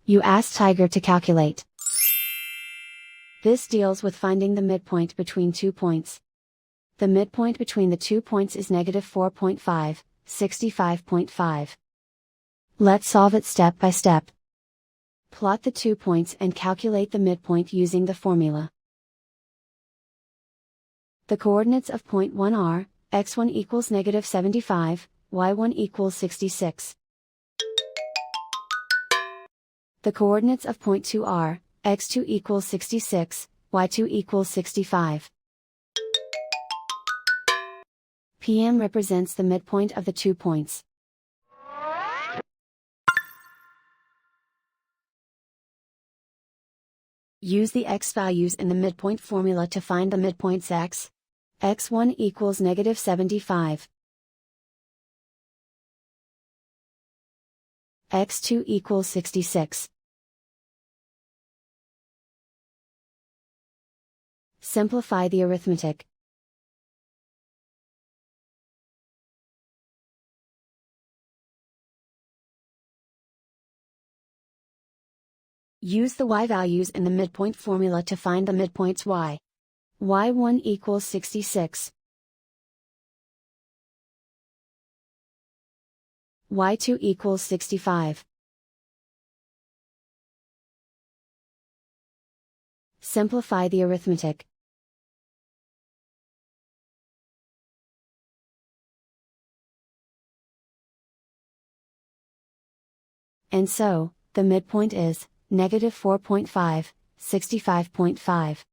You ask Tiger to calculate. This deals with finding the midpoint between 2 points. The midpoint between the 2 points is -4.5, 65.5. Let's solve it step by step. Plot the 2 points and calculate the midpoint using the formula. The coordinates of point 1 are, x1 equals -75, y1 equals 66. The coordinates of point 2 are, x2 equals 66, y2 equals 65. PM represents the midpoint of the 2 points. Use the x values in the midpoint formula to find the midpoints x. x1 equals -75. x2 equals 66. Simplify the arithmetic. Use the y values in the midpoint formula to find the midpoints y. y1 equals 66. y2 equals 65. Simplify the arithmetic. And so, the midpoint is -4.5, 65.5.